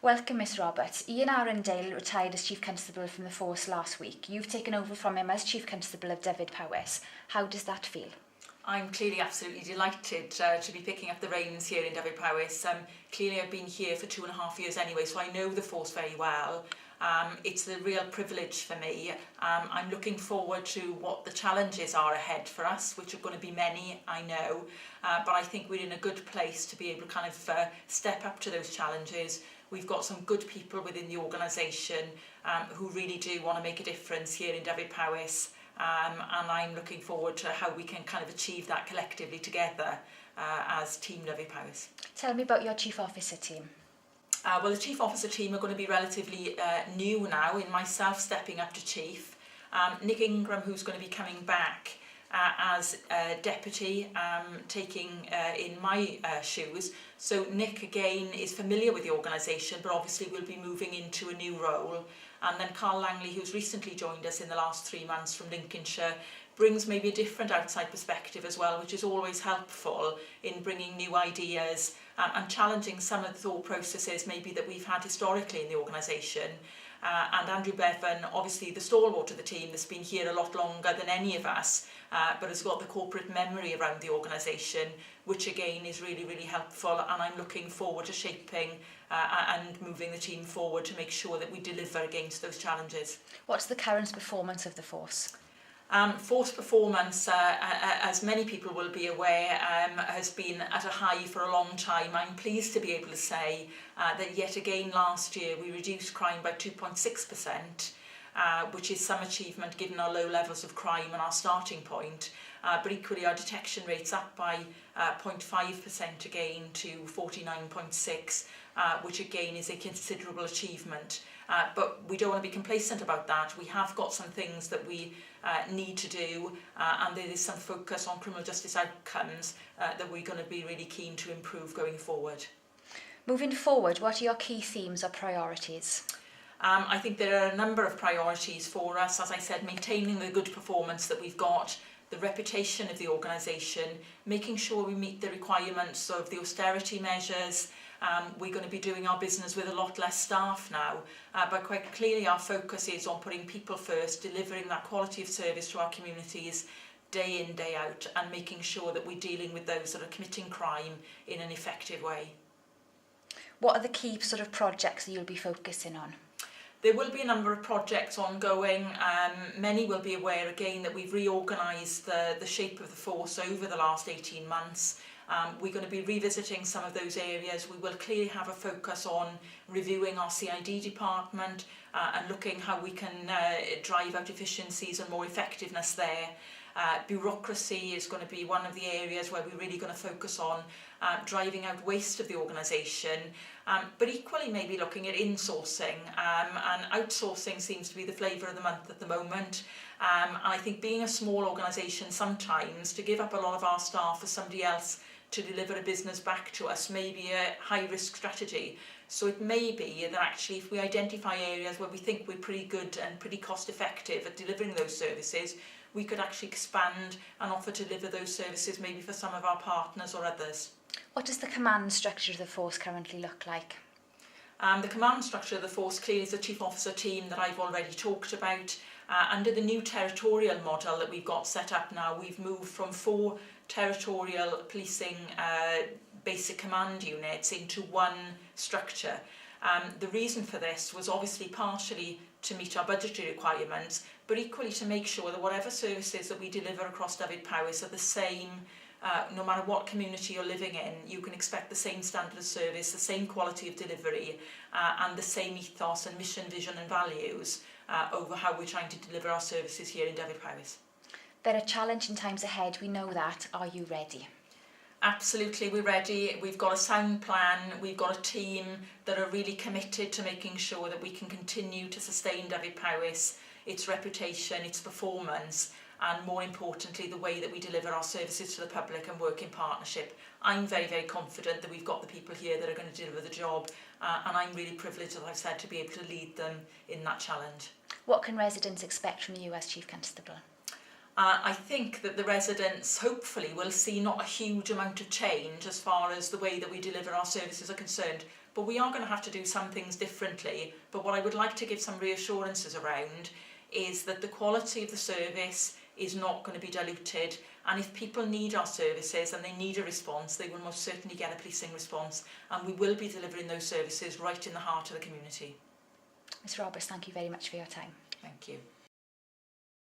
Welcome, Miss Roberts. Ian Arundale retired as Chief Constable from the force last week. You've taken over from him as Chief Constable of Dyfed Powys. How does that feel? I'm clearly absolutely delighted to be picking up the reins here in Dyfed Powys. Clearly I've been here for 2.5 years anyway, so I know the force very well. It's a real privilege for me. I'm looking forward to what the challenges are ahead for us, which are going to be many, I know. But I think we're in a good place to be able to kind of step up to those challenges. We've got some good people within the organisation who really do want to make a difference here in Dyfed Powys. And I'm looking forward to how we can kind of achieve that collectively together as Team Dyfed Powys. Tell me about your Chief Officer team. Well, the Chief Officer team are going to be relatively new now, in myself stepping up to Chief. Nick Ingram, who's going to be coming back as Deputy, taking in my shoes. So Nick, again, is familiar with the organisation, but obviously will be moving into a new role. And then Carl Langley, who's recently joined us in the last 3 months from Lincolnshire, brings maybe a different outside perspective as well, which is always helpful in bringing new ideas and challenging some of the thought processes maybe that we've had historically in the organisation. And Andrew Bevan, obviously the stalwart of the team, that's been here a lot longer than any of us, but has got the corporate memory around the organisation, which again is really, really helpful. And I'm looking forward to shaping and moving the team forward to make sure that we deliver against those challenges. What's the current performance of the force? Force performance, as many people will be aware, has been at a high for a long time. I'm pleased to be able to say that yet again last year we reduced crime by 2.6%, which is some achievement given our low levels of crime and our starting point. But equally our detection rate's up by 0.5% again to 49.6, which again is a considerable achievement. But we don't want to be complacent about that. We have got some things that we need to do, and there is some focus on criminal justice outcomes that we're going to be really keen to improve going forward. Moving forward, what are your key themes or priorities? I think there are a number of priorities for us. As I said, maintaining the good performance that we've got, the reputation of the organisation, making sure we meet the requirements of the austerity measures. We're going to be doing our business with a lot less staff now, but quite clearly our focus is on putting people first, delivering that quality of service to our communities day in, day out, and making sure that we're dealing with those that are committing crime in an effective way. What are the key sort of projects that you'll be focusing on? There will be a number of projects ongoing. Many will be aware again that we've reorganised the shape of the force over the last 18 months. We're going to be revisiting some of those areas. We will clearly have a focus on reviewing our CID department and looking how we can drive out efficiencies and more effectiveness there. Bureaucracy is going to be one of the areas where we're really going to focus on driving out waste of the organisation, but equally maybe looking at insourcing, and outsourcing seems to be the flavour of the month at the moment. And I think being a small organisation sometimes, to give up a lot of our staff for somebody else to deliver a business back to us may be a high-risk strategy. So it may be that actually if we identify areas where we think we're pretty good and pretty cost-effective at delivering those services, we could actually expand and offer to deliver those services maybe for some of our partners or others. What does the command structure of the force currently look like? The command structure of the force clearly is the Chief Officer team that I've already talked about. Under the new territorial model that we've got set up now, we've moved from 4 territorial policing basic command units into one structure. The reason for this was obviously partially to meet our budgetary requirements, but equally to make sure that whatever services that we deliver across Dyfed Powys are the same, no matter what community you're living in. You can expect the same standard of service, the same quality of delivery, and the same ethos and mission, vision and values over how we're trying to deliver our services here in Dyfed Powys. There are challenging times ahead, we know that. Are you ready? Absolutely, we're ready. We've got a sound plan. We've got a team that are really committed to making sure that we can continue to sustain Dyfed Powys, its reputation, its performance, and more importantly, the way that we deliver our services to the public and work in partnership. I'm very, very confident that we've got the people here that are going to deliver the job, and I'm really privileged, as I've said, to be able to lead them in that challenge. What can residents expect from you as Chief Constable? I think that the residents hopefully will see not a huge amount of change as far as the way that we deliver our services are concerned, but we are going to have to do some things differently. But what I would like to give some reassurances around is that the quality of the service is not going to be diluted, and if people need our services and they need a response, they will most certainly get a policing response, and we will be delivering those services right in the heart of the community. Ms Roberts, thank you very much for your time. Thank you.